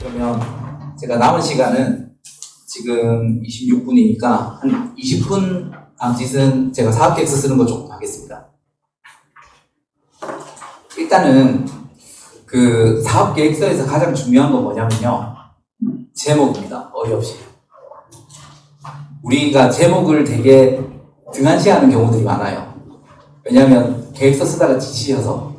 그러면 제가 남은 시간은 지금 26분이니까 한 20분 남짓은 제가 사업 계획서 쓰는 거 조금 하겠습니다. 일단은 그 사업 계획서에서 가장 중요한 건 뭐냐면요. 제목입니다. 어이없이. 우리가 제목을 되게 등한시하는 경우들이 많아요. 왜냐하면 계획서 쓰다가 지치셔서.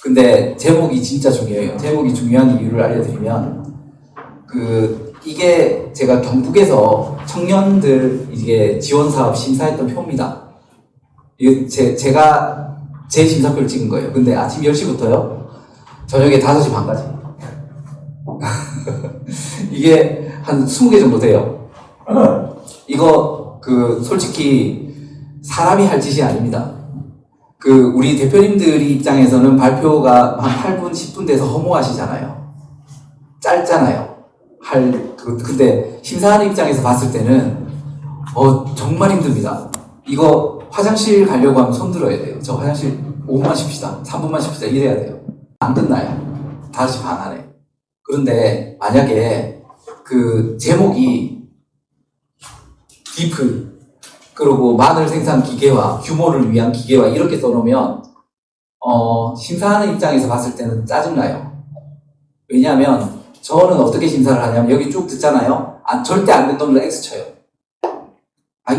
근데 제목이 진짜 중요해요. 제목이 중요한 이유를 알려드리면 이게 제가 경북에서 청년들 이게 지원사업 심사했던 표입니다. 이게 제가 제 심사표를 찍은 거예요. 근데 아침 10시부터요. 저녁에 5시 반까지. 이게 한 20개 정도 돼요. 이거 솔직히 사람이 할 짓이 아닙니다. 우리 대표님들이 입장에서는 발표가 한 8분, 10분 돼서 허무하시잖아요. 짧잖아요. 근데 심사하는 입장에서 봤을 때는 정말 힘듭니다. 이거 화장실 가려고 하면 손 들어야 돼요. 저 화장실 5분만 쉽시다. 3분만 쉽시다. 이래야 돼요. 안 끝나요. 5시 반 안에. 그런데 만약에 제목이 디프 그리고 마늘 생산 기계화, 규모를 위한 기계화 이렇게 써놓으면 심사하는 입장에서 봤을 때는 짜증나요. 왜냐하면 저는 어떻게 심사를 하냐면 여기 쭉 듣잖아요. 절대 안 된 놈들 X 쳐요.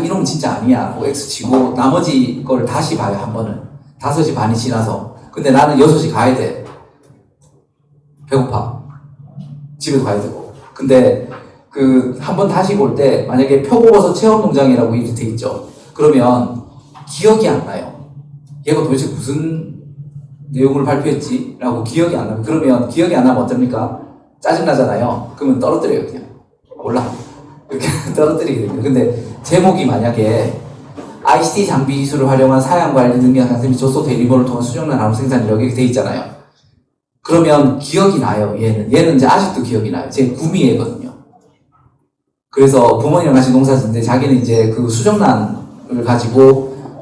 이놈은 진짜 아니야 하고 X 치고 나머지 걸 다시 봐요. 한 번은 5시 반이 지나서. 근데 나는 6시 가야 돼. 배고파. 집에 가야 되고. 근데 한 번 다시 볼 때 만약에 표고버섯 체험농장이라고 이렇게 돼 있죠. 그러면 기억이 안 나요. 얘가 도대체 무슨 내용을 발표했지? 라고 기억이 안 나요. 그러면 기억이 안 나면 어떡합니까? 짜증나잖아요. 그러면 떨어뜨려요. 그냥 몰라. 이렇게 떨어뜨리게 됩니다. 근데 제목이 만약에 ICT 장비 기술을 활용한 사양관리 능력 향상 및 조소 대리본을 통한 수정란 나무 생산 이렇게 돼 있잖아요. 그러면 기억이 나요. 얘는 이제 아직도 기억이 나요. 제 구미애거든요. 그래서 부모님이랑 같이 농사 짓는데 자기는 이제 수정란을 가지고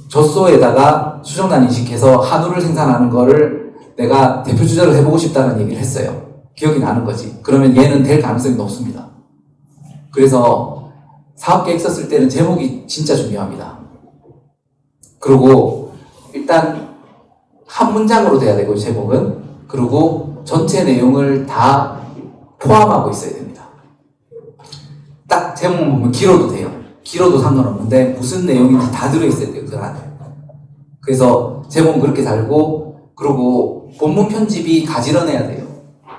젖소에다가 수정란 인식해서 한우를 생산하는 거를 내가 대표 주자로 해보고 싶다는 얘기를 했어요. 기억이 나는 거지. 그러면 얘는 될 가능성이 높습니다. 그래서 사업 계획 썼을 때는 제목이 진짜 중요합니다. 그리고 일단 한 문장으로 돼야 되고 제목은. 그리고 전체 내용을 다 포함하고 있어야 됩니다. 딱 제목만 보면 길어도 돼요. 길어도 상관없는데 무슨 내용인지 다 들어있어야 돼요. 그 안에. 그래서 제목은 그렇게 달고, 그리고 본문 편집이 가지런해야 돼요.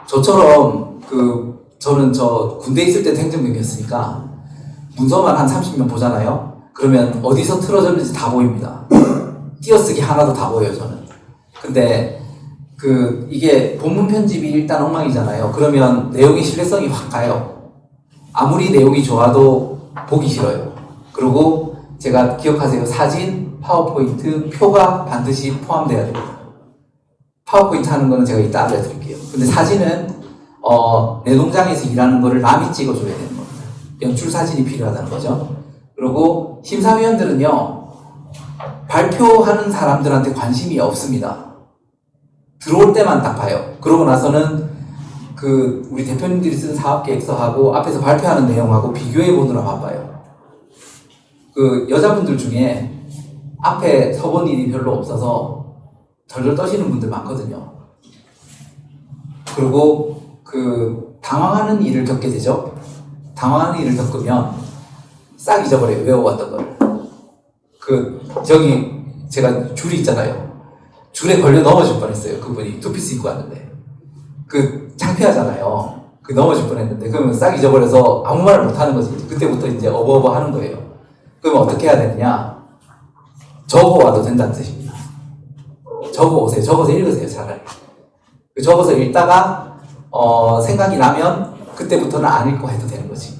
저처럼 저는 군대 있을 때도 행정병이었으니까 문서만 한 30명 보잖아요. 그러면 어디서 틀어졌는지 다 보입니다. 띄어쓰기 하나도 다 보여요. 저는. 근데 이게 본문 편집이 일단 엉망이잖아요. 그러면 내용의 신뢰성이 확 가요. 아무리 내용이 좋아도 보기 싫어요. 그리고 제가 기억하세요. 사진, 파워포인트, 표가 반드시 포함돼야 됩니다. 파워포인트 하는 거는 제가 이따 알려드릴게요. 근데 사진은 내 농장에서 일하는 거를 남이 찍어줘야 되는 겁니다. 연출 사진이 필요하다는 거죠. 그리고 심사위원들은요, 발표하는 사람들한테 관심이 없습니다. 들어올 때만 딱 봐요. 그러고 나서는 우리 대표님들이 쓴 사업계획서하고 앞에서 발표하는 내용하고 비교해보느라 바빠요. 여자분들 중에 앞에 서본 일이 별로 없어서 덜덜 떠시는 분들 많거든요. 그리고 당황하는 일을 겪게 되죠. 당황하는 일을 겪으면 싹 잊어버려요. 외워왔던 걸. 제가 줄이 있잖아요. 줄에 걸려 넘어질 뻔했어요. 그분이 투피스 입고 왔는데. 창피하잖아요. 넘어질 뻔했는데. 그러면 싹 잊어버려서 아무 말을 못하는 거지. 그때부터 이제 어버어버 하는 거예요. 그러면 어떻게 해야 되느냐? 적어와도 된다는 뜻입니다. 적어오세요. 적어서 읽으세요. 차라리. 적어서 읽다가 생각이 나면 그때부터는 안 읽고 해도 되는 거지.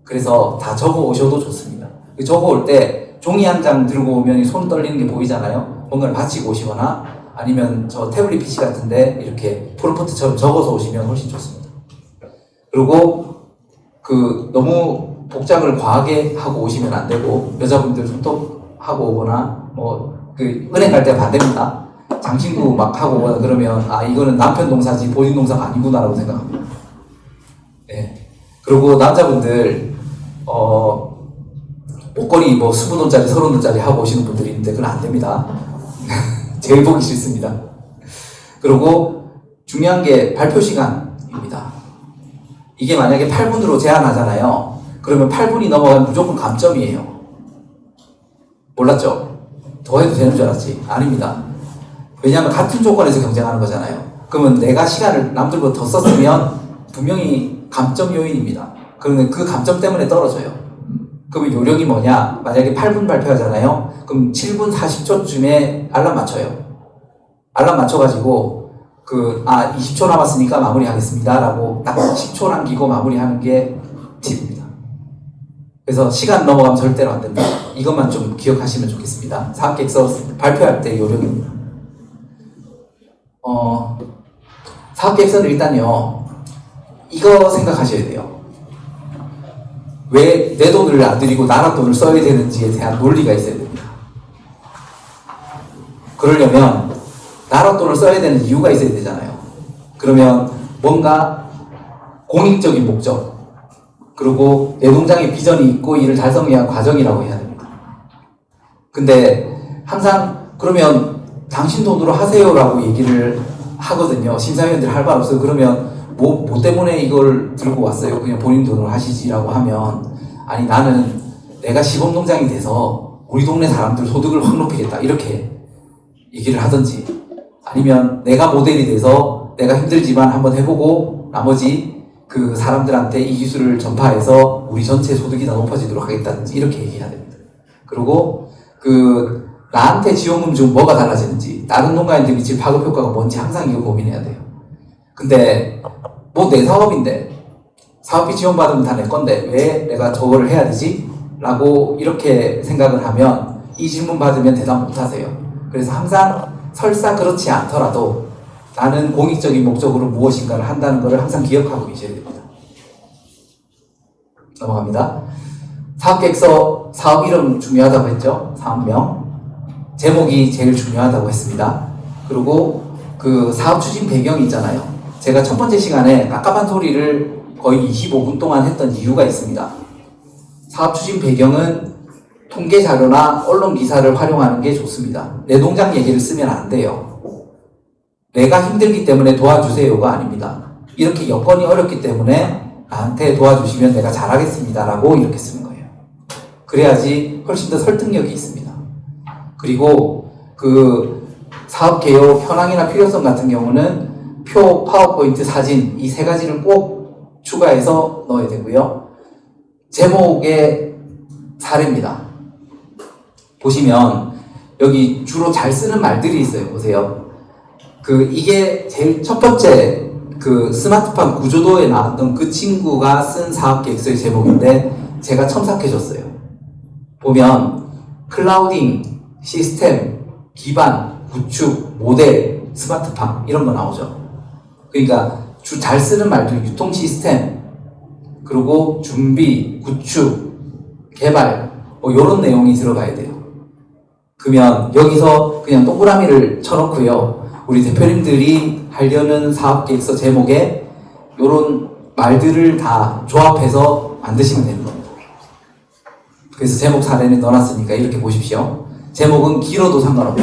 그래서 다 적어오셔도 좋습니다. 적어올 때 종이 한 장 들고 오면 손 떨리는 게 보이잖아요. 뭔가를 받치고 오시거나 아니면 저 태블릿 PC 같은데 이렇게 프롬프트처럼 적어서 오시면 훨씬 좋습니다. 그리고 너무 복장을 과하게 하고 오시면 안 되고, 여자분들 손톱 하고 오거나 은행 갈 때 반대입니다. 장신구 막 하고 그러면 아 이거는 남편 농사지 본인 농사가 아니구나라고 생각합니다. 네. 그리고 남자분들 목걸이 뭐 20원짜리 30원짜리 하고 오시는 분들이 있는데 그건 안 됩니다. 제일 보기 싫습니다. 그리고 중요한 게 발표 시간입니다. 이게 만약에 8분으로 제한하잖아요. 그러면 8분이 넘어가면 무조건 감점이에요. 몰랐죠? 더 해도 되는 줄 알았지? 아닙니다. 왜냐하면 같은 조건에서 경쟁하는 거잖아요. 그러면 내가 시간을 남들보다 더 썼으면 분명히 감점 요인입니다. 그러면 그 감점 때문에 떨어져요. 그러면 요령이 뭐냐? 만약에 8분 발표하잖아요. 그럼 7분 40초쯤에 알람 맞춰요. 알람 맞춰가지고 20초 남았으니까 마무리하겠습니다 라고 딱 10초 남기고 마무리하는 게 팁입니다. 그래서 시간 넘어가면 절대로 안 된다. 이것만 좀 기억하시면 좋겠습니다. 사업계획서 발표할 때 요령입니다. 사업계획서는 일단요, 이거 생각하셔야 돼요. 왜 내 돈을 안 들이고 나라 돈을 써야 되는지에 대한 논리가 있어야 됩니다. 그러려면 나라 돈을 써야 되는 이유가 있어야 되잖아요. 그러면 뭔가 공익적인 목적, 그리고 내 농장에 비전이 있고 이를 달성해야 위한 과정이라고 해야 됩니다. 근데 항상 그러면 당신 돈으로 하세요라고 얘기를 하거든요. 심사위원들 할 말 없어요. 그러면 뭐 때문에 이걸 들고 왔어요? 그냥 본인 돈으로 하시지라고 하면, 아니 나는 내가 시범농장이 돼서 우리 동네 사람들 소득을 확 높이겠다 이렇게 얘기를 하든지, 아니면 내가 모델이 돼서 내가 힘들지만 한번 해보고 나머지 그 사람들한테 이 기술을 전파해서 우리 전체 소득이 더 높아지도록 하겠다든지 이렇게 얘기해야 됩니다. 그리고 나한테 지원금 중 뭐가 달라지는지, 다른 농가인들이 지금 파급 효과가 뭔지 항상 이거 고민해야 돼요. 근데 뭐 내 사업인데 사업비 지원받으면 다 내 건데 왜 내가 저거를 해야 되지? 라고 이렇게 생각을 하면 이 질문 받으면 대답 못 하세요. 그래서 항상 설사 그렇지 않더라도 나는 공익적인 목적으로 무엇인가를 한다는 것을 항상 기억하고 계셔야 됩니다. 넘어갑니다. 사업계획서, 사업 이름 중요하다고 했죠? 사업명. 제목이 제일 중요하다고 했습니다. 그리고 그 사업 추진 배경이 있잖아요. 제가 첫 번째 시간에 깝깝한 소리를 거의 25분 동안 했던 이유가 있습니다. 사업 추진 배경은 통계 자료나 언론 기사를 활용하는 게 좋습니다. 내 농장 얘기를 쓰면 안 돼요. 내가 힘들기 때문에 도와주세요가 아닙니다. 이렇게 여건이 어렵기 때문에 나한테 도와주시면 내가 잘하겠습니다 라고 이렇게 쓰는 거예요. 그래야지 훨씬 더 설득력이 있습니다. 그리고 그 사업 개요 현황이나 필요성 같은 경우는 표, 파워포인트, 사진 이 세 가지를 꼭 추가해서 넣어야 되고요. 제목의 사례입니다. 보시면 여기 주로 잘 쓰는 말들이 있어요. 보세요. 이게 제일 첫 번째 스마트팜 구조도에 나왔던 그 친구가 쓴 사업계획서의 제목인데 제가 첨삭해줬어요. 보면 클라우딩, 시스템, 기반, 구축, 모델, 스마트팜 이런 거 나오죠. 그러니까 잘 쓰는 말들, 유통 시스템, 그리고 준비, 구축, 개발 뭐 이런 내용이 들어가야 돼요. 그러면 여기서 그냥 동그라미를 쳐놓고요. 우리 대표님들이 하려는 사업계획서 제목에 이런 말들을 다 조합해서 만드시면 되는 겁니다. 그래서 제목 사례는 넣어놨으니까 이렇게 보십시오. 제목은 길어도 상관없다.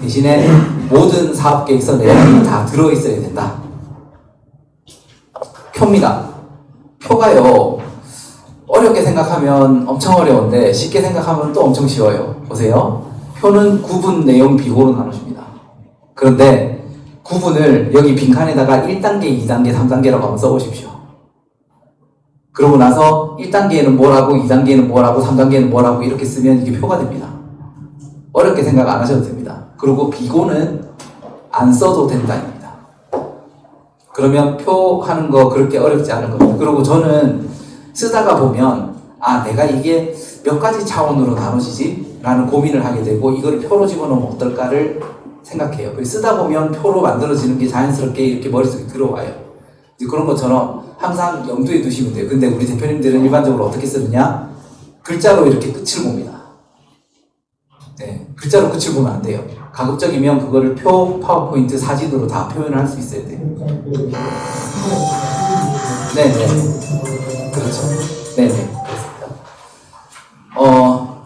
대신에 모든 사업계획서 내용이 다 들어있어야 된다. 표입니다. 표가요, 어렵게 생각하면 엄청 어려운데 쉽게 생각하면 또 엄청 쉬워요. 보세요. 표는 구분, 내용, 비고로 나눠집니다. 그런데 구분을 여기 빈칸에다가 1단계, 2단계, 3단계라고 한번 써보십시오. 그러고 나서 1단계는 뭐라고, 2단계는 뭐라고, 3단계는 뭐라고 이렇게 쓰면 이게 표가 됩니다. 어렵게 생각 안 하셔도 됩니다. 그리고 비고는 안 써도 된다입니다. 그러면 표 하는 거 그렇게 어렵지 않을 겁니다. 그리고 저는 쓰다가 보면 내가 이게 몇 가지 차원으로 나눠지지? 라는 고민을 하게 되고 이걸 표로 집어넣으면 어떨까를 생각해요. 쓰다 보면 표로 만들어지는 게 자연스럽게 이렇게 머릿속에 들어와요. 그런 것처럼 항상 염두에 두시면 돼요. 근데 우리 대표님들은 일반적으로 어떻게 쓰느냐? 글자로 이렇게 끝을 봅니다. 네, 글자로 끝을 보면 안 돼요. 가급적이면 그거를 파워포인트 사진으로 다 표현을 할 수 있어야 돼요. 네네. 그렇죠. 네네. 그렇습니다.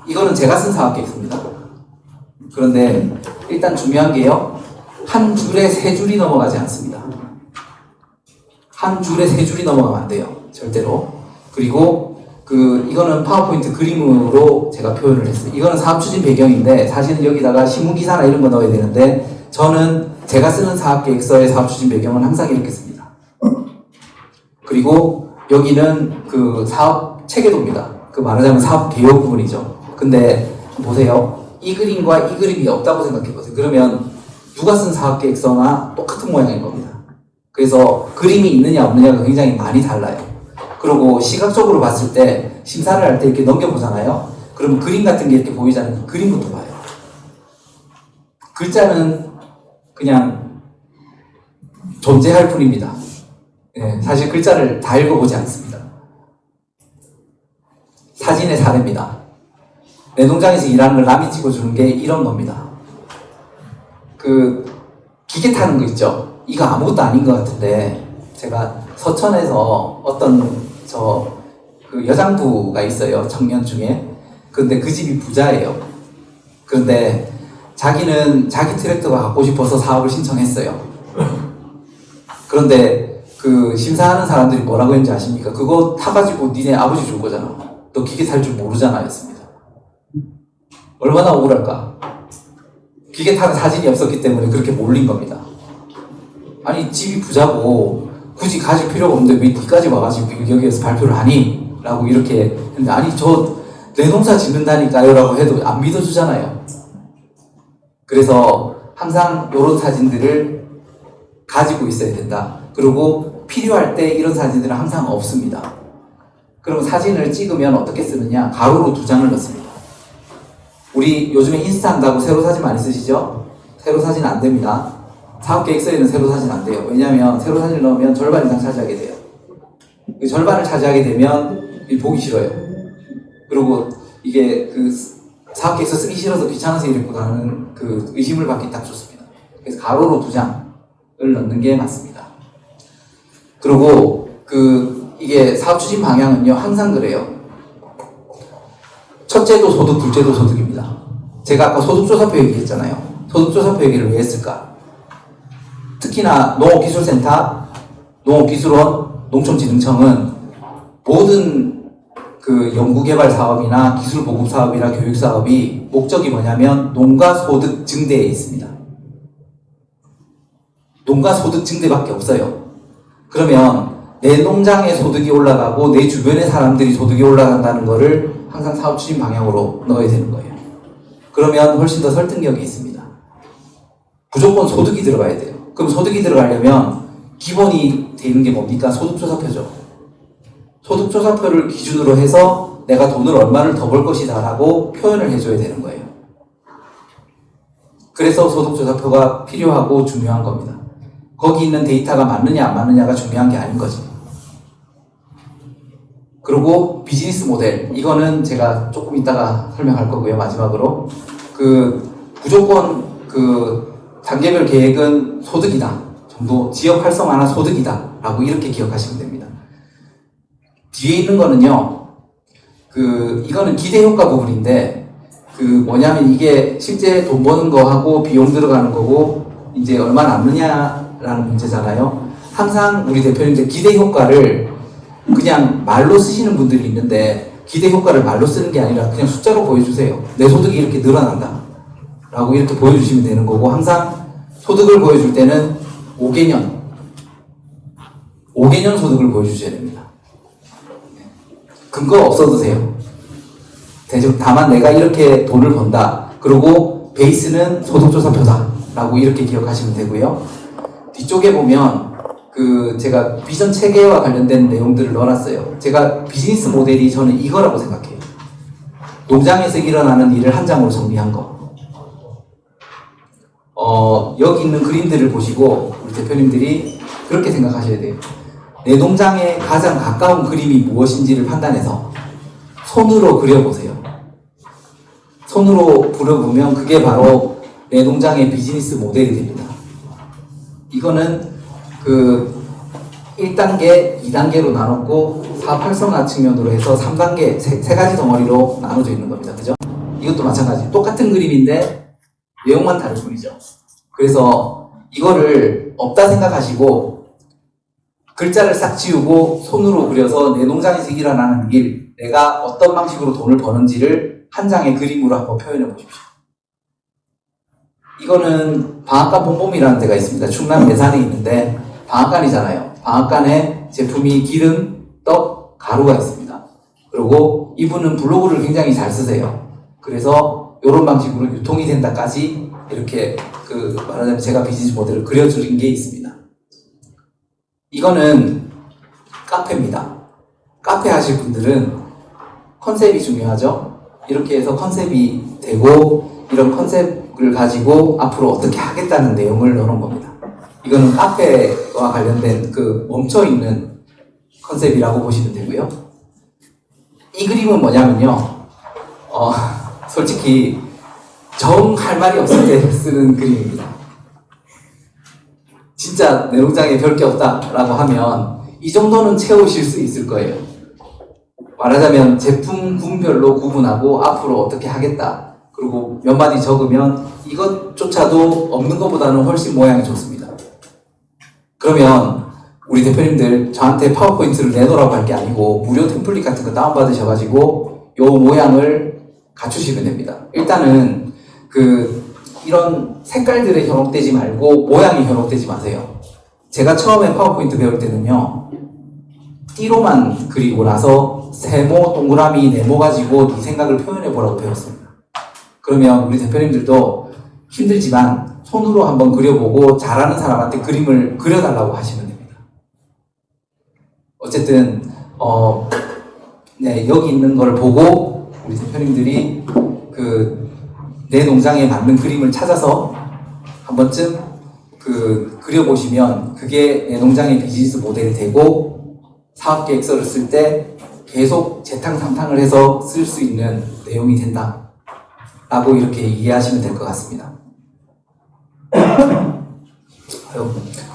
이거는 제가 쓴 사업계획서입니다. 그런데 일단 중요한 게요. 한 줄에 세 줄이 넘어가지 않습니다. 한 줄에 세 줄이 넘어가면 안 돼요. 절대로. 그리고 이거는 파워포인트 그림으로 제가 표현을 했어요. 이거는 사업 추진 배경인데 사실은 여기다가 신문기사나 이런 거 넣어야 되는데 저는 제가 쓰는 사업계획서의 사업 추진 배경은 항상 이렇게 씁니다. 그리고 여기는 그 사업 체계도입니다. 말하자면 사업 개요 부분이죠. 근데 보세요. 이 그림과 이 그림이 없다고 생각해보세요. 그러면 누가 쓴 사업계획서나 똑같은 모양인 겁니다. 그래서 그림이 있느냐 없느냐가 굉장히 많이 달라요. 그리고 시각적으로 봤을 때 심사를 할 때 이렇게 넘겨보잖아요. 그러면 그림 같은 게 이렇게 보이잖아요. 그림부터 봐요. 글자는 그냥 존재할 뿐입니다. 네, 사실 글자를 다 읽어보지 않습니다. 사진의 사례입니다. 내 농장에서 일하는 걸 남이 찍어주는 게 이런 겁니다. 기계 타는 거 있죠? 이거 아무것도 아닌 것 같은데 제가 서천에서 어떤 여장부가 있어요. 청년 중에. 근데 그 집이 부자예요. 그런데 자기는 자기 트랙터가 갖고 싶어서 사업을 신청했어요. 그런데 심사하는 사람들이 뭐라고 했는지 아십니까? 그거 타가지고 니네 아버지 줄 거잖아. 너 기계 탈 줄 모르잖아 했습니다. 얼마나 억울할까? 기계 타는 사진이 없었기 때문에 그렇게 몰린 겁니다. 아니 집이 부자고 굳이 가질 필요가 없는데 왜 니까지 와가지고 여기에서 발표를 하니? 라고 이렇게 했는데 아니 저 내 농사 짓는다니까요 라고 해도 안 믿어주잖아요. 그래서 항상 이런 사진들을 가지고 있어야 된다. 그리고 필요할 때 이런 사진들은 항상 없습니다. 그럼 사진을 찍으면 어떻게 쓰느냐? 가로로 2장을 넣습니다. 우리 요즘에 인스타 한다고 세로 사진 많이 쓰시죠? 세로 사진 안 됩니다. 사업계획서에는 세로 사진 안 돼요. 왜냐하면 세로 사진을 넣으면 절반 이상 차지하게 돼요. 절반을 차지하게 되면 보기 싫어요. 그리고 이게 사업계획서 쓰기 싫어서 귀찮아서 이랬구나는 의심을 받기 딱 좋습니다. 그래서 가로로 2장을 넣는 게 맞습니다. 그리고 이게 사업 추진 방향은요 항상 그래요. 첫째도 소득, 둘째도 소득입니다. 제가 아까 소득조사표 얘기했잖아요. 소득조사표 얘기를 왜 했을까? 특히나 농업기술센터, 농업기술원, 농촌진흥청은 모든 연구개발 사업이나 기술 보급 사업이나 교육 사업이 목적이 뭐냐면 농가 소득 증대에 있습니다. 농가 소득 증대밖에 없어요. 그러면 내 농장의 소득이 올라가고 내 주변의 사람들이 소득이 올라간다는 거를 항상 사업 추진 방향으로 넣어야 되는 거예요. 그러면 훨씬 더 설득력이 있습니다. 무조건 소득이 들어가야 돼요. 그럼 소득이 들어가려면 기본이 되는 게 뭡니까? 소득조사표죠. 소득조사표를 기준으로 해서 내가 돈을 얼마를 더 벌 것이다 라고 표현을 해줘야 되는 거예요. 그래서 소득조사표가 필요하고 중요한 겁니다. 거기 있는 데이터가 맞느냐 안 맞느냐가 중요한 게 아닌 거죠. 그리고 비즈니스 모델, 이거는 제가 조금 이따가 설명할 거고요. 마지막으로 무조건 단계별 계획은 소득이다 정도, 지역 활성화나 소득이다 라고 이렇게 기억하시면 됩니다. 뒤에 있는 거는요, 이거는 기대 효과 부분인데 뭐냐면 이게 실제 돈 버는 거하고 비용 들어가는 거고 이제 얼마 남느냐라는 문제잖아요. 항상 우리 대표님들 기대 효과를 그냥 말로 쓰시는 분들이 있는데 기대 효과를 말로 쓰는 게 아니라 그냥 숫자로 보여주세요. 내 소득이 이렇게 늘어난다 라고 이렇게 보여주시면 되는 거고, 항상 소득을 보여줄 때는 5개년 소득을 보여주셔야 됩니다. 근거 없어도 돼요. 다만 내가 이렇게 돈을 번다. 그리고 베이스는 소득조사표다 라고 이렇게 기억하시면 되고요. 뒤쪽에 보면 제가 비전 체계와 관련된 내용들을 넣어놨어요. 제가 비즈니스 모델이 저는 이거라고 생각해요. 농장에서 일어나는 일을 한 장으로 정리한 거. 여기 있는 그림들을 보시고 우리 대표님들이 그렇게 생각하셔야 돼요. 내 농장에 가장 가까운 그림이 무엇인지를 판단해서 손으로 그려보세요. 손으로 그려보면 그게 바로 내 농장의 비즈니스 모델이 됩니다. 이거는 그 1단계, 2단계로 나눴고 사업 활성화 측면으로 해서 3단계, 세 가지 덩어리로 나눠져 있는 겁니다. 그죠? 이것도 마찬가지. 똑같은 그림인데 내용만 다를 뿐이죠. 그래서 이거를 없다 생각하시고 글자를 싹 지우고 손으로 그려서 내 농장에서 일어나는 일, 내가 어떤 방식으로 돈을 버는지를 한 장의 그림으로 한번 표현해 보십시오. 이거는 방앗간 봄봄이라는 데가 있습니다. 충남 예산에 있는데 방앗간이잖아요. 방앗간에 제품이 기름, 떡, 가루가 있습니다. 그리고 이분은 블로그를 굉장히 잘 쓰세요. 그래서 이런 방식으로 유통이 된다까지 이렇게 말하자면 제가 비즈니스 모델을 그려드린 게 있습니다. 이거는 카페입니다. 카페 하실 분들은 컨셉이 중요하죠. 이렇게 해서 컨셉이 되고 이런 컨셉을 가지고 앞으로 어떻게 하겠다는 내용을 넣어놓은 겁니다. 이거는 카페와 관련된 멈춰있는 컨셉이라고 보시면 되고요. 이 그림은 뭐냐면요. 솔직히 정 할 말이 없을 때 쓰는 그림입니다. 진짜 내 농장에 별 게 없다라고 하면 이 정도는 채우실 수 있을 거예요. 말하자면 제품 군별로 구분하고 앞으로 어떻게 하겠다. 그리고 몇 마디 적으면 이것조차도 없는 것보다는 훨씬 모양이 좋습니다. 그러면 우리 대표님들 저한테 파워포인트를 내놓으라고 할 게 아니고 무료 템플릿 같은 거 다운받으셔가지고 요 모양을 갖추시면 됩니다. 일단은 이런 색깔들에 현혹되지 말고 모양이 현혹되지 마세요. 제가 처음에 파워포인트 배울 때는요, 띠로만 그리고 나서 세모, 동그라미, 네모 가지고 네 생각을 표현해 보라고 배웠습니다. 그러면 우리 대표님들도 힘들지만 손으로 한번 그려보고 잘하는 사람한테 그림을 그려달라고 하시면 됩니다. 어쨌든 여기 있는 걸 보고 우리 대표님들이 내 농장에 맞는 그림을 찾아서 한 번쯤 그려보시면 그게 내 농장의 비즈니스 모델이 되고 사업계획서를 쓸 때 계속 재탕삼탕을 해서 쓸 수 있는 내용이 된다 라고 이렇게 이해하시면 될 것 같습니다.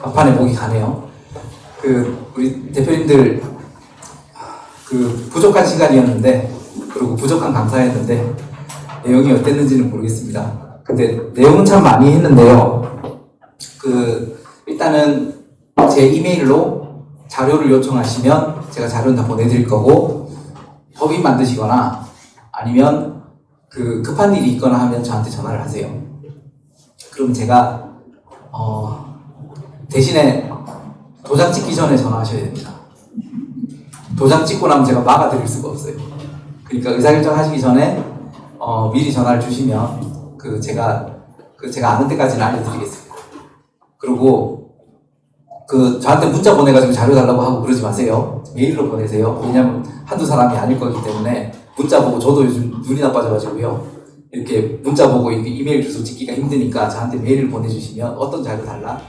막판에 목이 가네요. 우리 대표님들 부족한 시간이었는데 그리고 부족한 강사였는데 내용이 어땠는지는 모르겠습니다. 근데 내용은 참 많이 했는데요. 일단은 제 이메일로 자료를 요청하시면 제가 자료는 다 보내드릴 거고 법인 만드시거나 아니면 급한 일이 있거나 하면 저한테 전화를 하세요. 그럼 제가 대신에 도장 찍기 전에 전화하셔야 됩니다. 도장 찍고 나면 제가 막아드릴 수가 없어요. 그러니까 의사결정 하시기 전에 미리 전화를 주시면 제가 아는 때까지는 알려드리겠습니다. 그리고 저한테 문자 보내가지고 자료 달라고 하고 그러지 마세요. 메일로 보내세요. 왜냐면 한두 사람이 아닐 거기 때문에 문자 보고 저도 요즘 눈이 나빠져가지고요. 이렇게 문자 보고 이메일 주소 찍기가 힘드니까 저한테 메일을 보내주시면 어떤 자료 달라?